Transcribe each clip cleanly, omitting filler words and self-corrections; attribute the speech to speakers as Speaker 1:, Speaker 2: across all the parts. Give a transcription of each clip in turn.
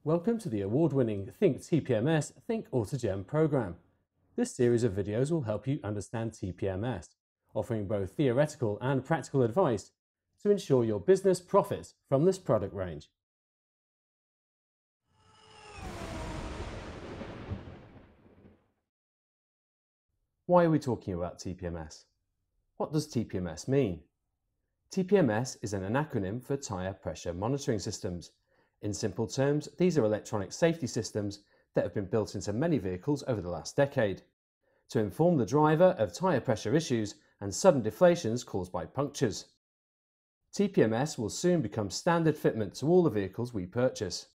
Speaker 1: Welcome to the award-winning Think TPMS Think Autogem program. This series of videos will help you understand TPMS, offering both theoretical and practical advice to ensure your business profits from this product range. Why are we talking about TPMS? What does TPMS mean? TPMS is an acronym for Tyre Pressure Monitoring Systems. In simple terms, these are electronic safety systems that have been built into many vehicles over the last decade to inform the driver of tyre pressure issues and sudden deflations caused by punctures. TPMS will soon become standard fitment to all the vehicles we purchase.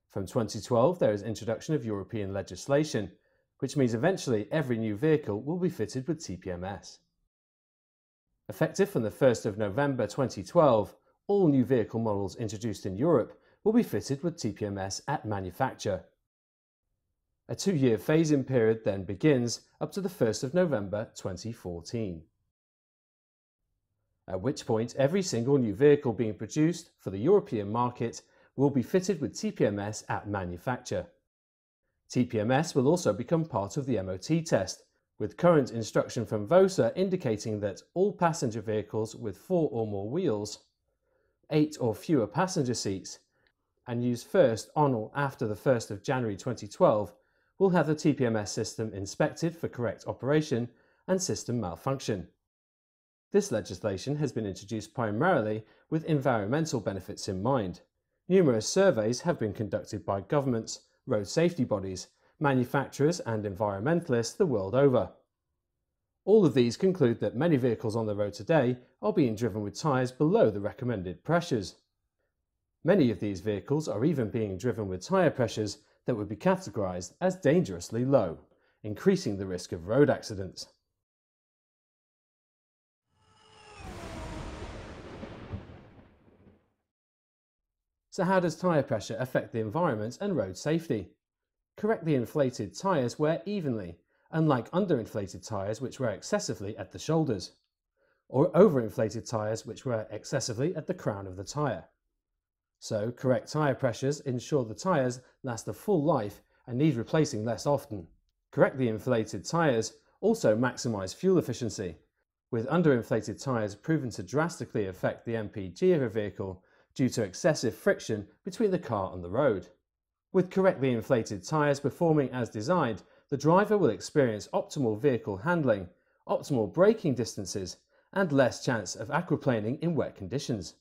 Speaker 1: From 2012, there is introduction of European legislation, which means eventually every new vehicle will be fitted with TPMS. Effective from the 1st of November 2012, all new vehicle models introduced in Europe will be fitted with TPMS at manufacture. A 2-year phase-in period then begins up to the 1st of November 2014. At which point every single new vehicle being produced for the European market will be fitted with TPMS at manufacture. TPMS will also become part of the MOT test, with current instruction from VOSA indicating that all passenger vehicles with 4 or more wheels, 8 or fewer passenger seats, and used first on or after the 1st of January 2012 will have the TPMS system inspected for correct operation and system malfunction. This legislation has been introduced primarily with environmental benefits in mind. Numerous surveys have been conducted by governments, road safety bodies, manufacturers and environmentalists the world over. All of these conclude that many vehicles on the road today are being driven with tyres below the recommended pressures. Many of these vehicles are even being driven with tyre pressures that would be categorised as dangerously low, increasing the risk of road accidents. So how does tyre pressure affect the environment and road safety? Correctly inflated tyres wear evenly, unlike underinflated tyres which wear excessively at the shoulders, or overinflated tyres which wear excessively at the crown of the tyre. So, correct tyre pressures ensure the tyres last a full life and need replacing less often. Correctly inflated tyres also maximise fuel efficiency, with underinflated tyres proven to drastically affect the MPG of a vehicle due to excessive friction between the car and the road. With correctly inflated tyres performing as designed, the driver will experience optimal vehicle handling, optimal braking distances, and less chance of aquaplaning in wet conditions.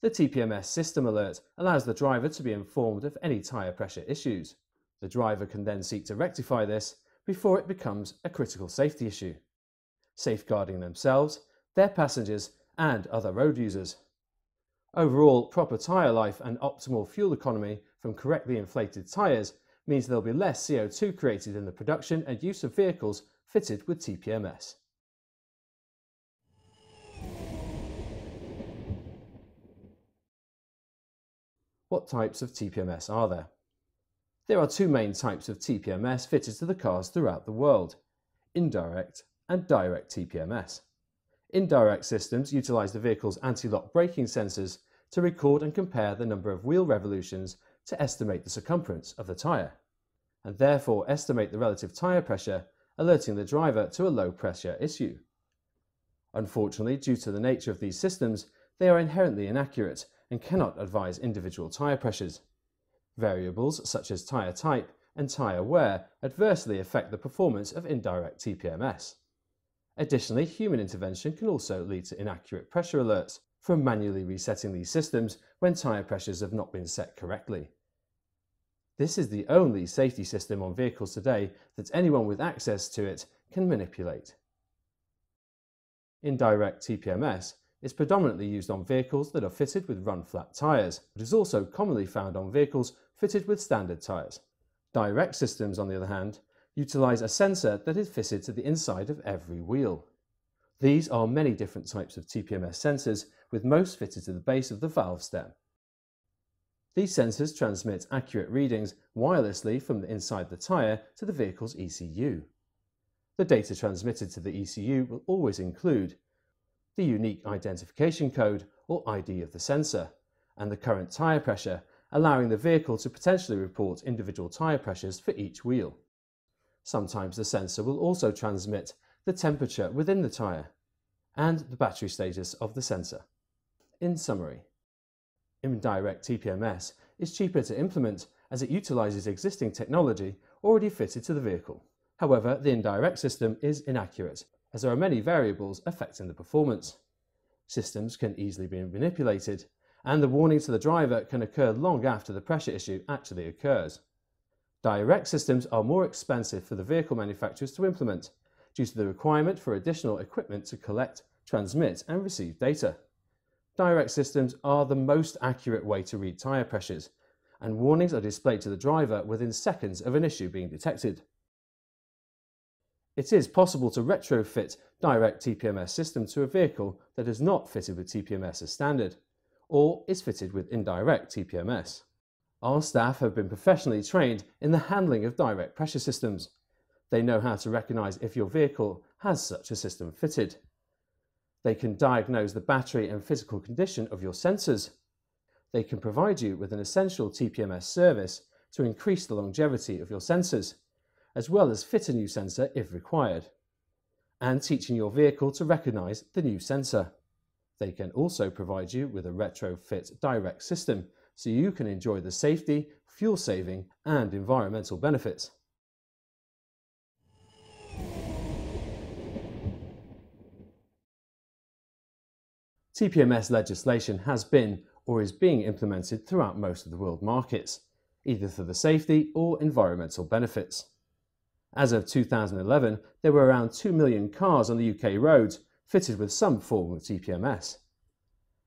Speaker 1: The TPMS system alert allows the driver to be informed of any tyre pressure issues. The driver can then seek to rectify this before it becomes a critical safety issue, safeguarding themselves, their passengers, and other road users. Overall, proper tyre life and optimal fuel economy from correctly inflated tyres means there will be less CO2 created in the production and use of vehicles fitted with TPMS. What types of TPMS are there? There are 2 main types of TPMS fitted to the cars throughout the world: indirect and direct TPMS. Indirect systems utilise the vehicle's anti-lock braking sensors to record and compare the number of wheel revolutions to estimate the circumference of the tyre, and therefore estimate the relative tyre pressure, alerting the driver to a low pressure issue. Unfortunately, due to the nature of these systems, they are inherently inaccurate and cannot advise individual tyre pressures. Variables such as tyre type and tyre wear adversely affect the performance of indirect TPMS. Additionally, human intervention can also lead to inaccurate pressure alerts from manually resetting these systems when tyre pressures have not been set correctly. This is the only safety system on vehicles today that anyone with access to it can manipulate. Indirect TPMS is predominantly used on vehicles that are fitted with run-flat tyres, but is also commonly found on vehicles fitted with standard tyres. Direct systems, on the other hand, utilise a sensor that is fitted to the inside of every wheel. These are many different types of TPMS sensors, with most fitted to the base of the valve stem. These sensors transmit accurate readings wirelessly from inside the tyre to the vehicle's ECU. The data transmitted to the ECU will always include the unique identification code or ID of the sensor, and the current tyre pressure, allowing the vehicle to potentially report individual tyre pressures for each wheel. Sometimes the sensor will also transmit the temperature within the tyre and the battery status of the sensor. In summary, indirect TPMS is cheaper to implement as it utilises existing technology already fitted to the vehicle. However, the indirect system is inaccurate as there are many variables affecting the performance. Systems can easily be manipulated, and the warning to the driver can occur long after the pressure issue actually occurs. Direct systems are more expensive for the vehicle manufacturers to implement due to the requirement for additional equipment to collect, transmit and receive data. Direct systems are the most accurate way to read tyre pressures, and warnings are displayed to the driver within seconds of an issue being detected. It is possible to retrofit direct TPMS system to a vehicle that is not fitted with TPMS as standard, or is fitted with indirect TPMS. Our staff have been professionally trained in the handling of direct pressure systems. They know how to recognise if your vehicle has such a system fitted. They can diagnose the battery and physical condition of your sensors. They can provide you with an essential TPMS service to increase the longevity of your sensors, as well as fit a new sensor if required, and teaching your vehicle to recognise the new sensor. They can also provide you with a retrofit direct system so you can enjoy the safety, fuel saving and environmental benefits. TPMS legislation has been or is being implemented throughout most of the world markets, either for the safety or environmental benefits. As of 2011, there were around 2 million cars on the UK roads fitted with some form of TPMS.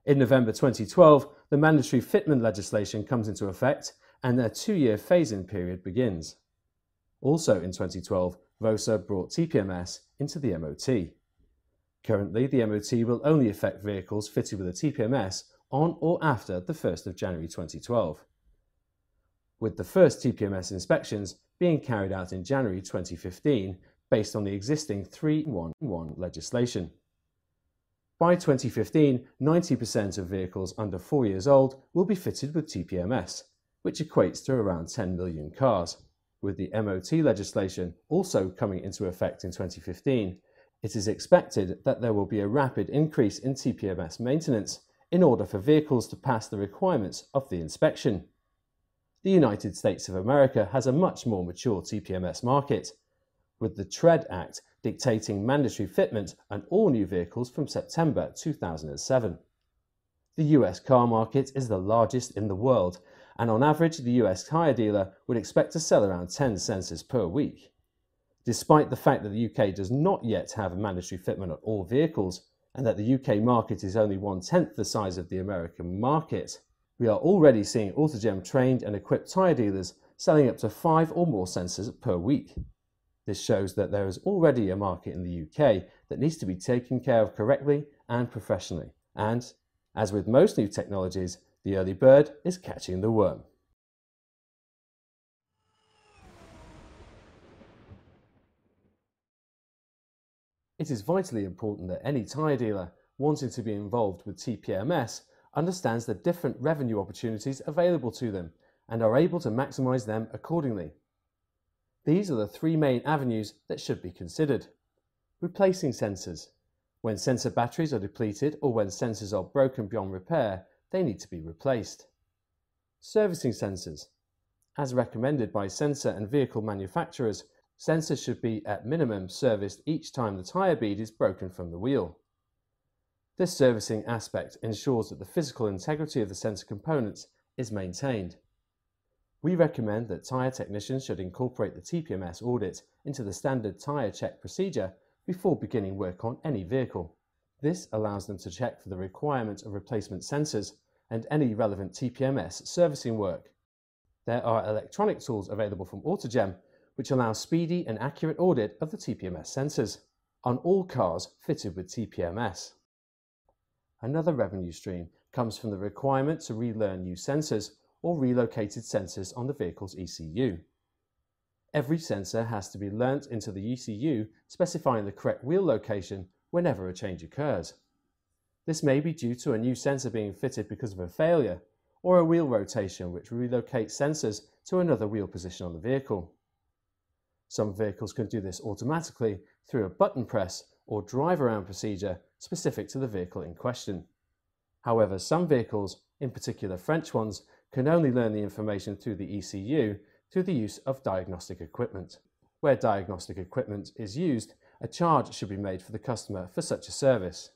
Speaker 1: In November 2012, the mandatory fitment legislation comes into effect and a 2-year phase-in period begins. Also in 2012, VOSA brought TPMS into the MOT. Currently, the MOT will only affect vehicles fitted with a TPMS on or after the 1st of January 2012, with the first TPMS inspections being carried out in January 2015 based on the existing 311 legislation. By 2015, 90% of vehicles under 4 years old will be fitted with TPMS, which equates to around 10 million cars. With the MOT legislation also coming into effect in 2015, it is expected that there will be a rapid increase in TPMS maintenance in order for vehicles to pass the requirements of the inspection. The United States of America has a much more mature TPMS market, with the TREAD Act dictating mandatory fitment on all new vehicles from September 2007. The US car market is the largest in the world, and on average the US tyre dealer would expect to sell around 10 sensors per week. Despite the fact that the UK does not yet have a mandatory fitment on all vehicles, and that the UK market is only 1/10 the size of the American market, we are already seeing Autogem trained and equipped tyre dealers selling up to 5 or more sensors per week. This shows that there is already a market in the UK that needs to be taken care of correctly and professionally. And, as with most new technologies, the early bird is catching the worm. It is vitally important that any tyre dealer wanting to be involved with TPMS understands the different revenue opportunities available to them and are able to maximise them accordingly. These are the 3 main avenues that should be considered. Replacing sensors. When sensor batteries are depleted or when sensors are broken beyond repair, they need to be replaced. Servicing sensors. As recommended by sensor and vehicle manufacturers, sensors should be at minimum serviced each time the tyre bead is broken from the wheel. This servicing aspect ensures that the physical integrity of the sensor components is maintained. We recommend that tyre technicians should incorporate the TPMS audit into the standard tyre check procedure before beginning work on any vehicle. This allows them to check for the requirement of replacement sensors and any relevant TPMS servicing work. There are electronic tools available from Autogem which allow speedy and accurate audit of the TPMS sensors on all cars fitted with TPMS. Another revenue stream comes from the requirement to relearn new sensors or relocated sensors on the vehicle's ECU. Every sensor has to be learnt into the ECU specifying the correct wheel location whenever a change occurs. This may be due to a new sensor being fitted because of a failure, or a wheel rotation which relocates sensors to another wheel position on the vehicle. Some vehicles can do this automatically through a button press or drive-around procedure specific to the vehicle in question. However, some vehicles, in particular French ones, can only learn the information through the ECU through the use of diagnostic equipment. Where diagnostic equipment is used, a charge should be made for the customer for such a service.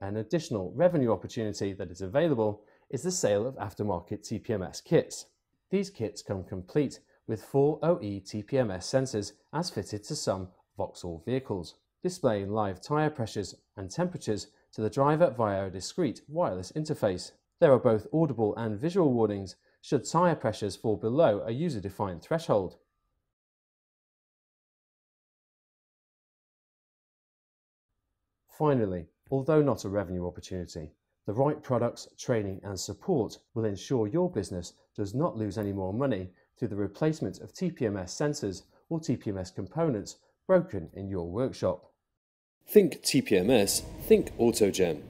Speaker 1: An additional revenue opportunity that is available is the sale of aftermarket TPMS kits. These kits come complete with 4 OE TPMS sensors as fitted to some Vauxhall vehicles, displaying live tyre pressures and temperatures to the driver via a discrete wireless interface. There are both audible and visual warnings should tyre pressures fall below a user-defined threshold. Finally, although not a revenue opportunity, the right products, training and support will ensure your business does not lose any more money through the replacement of TPMS sensors or TPMS components broken in your workshop. Think TPMS, think Autogem.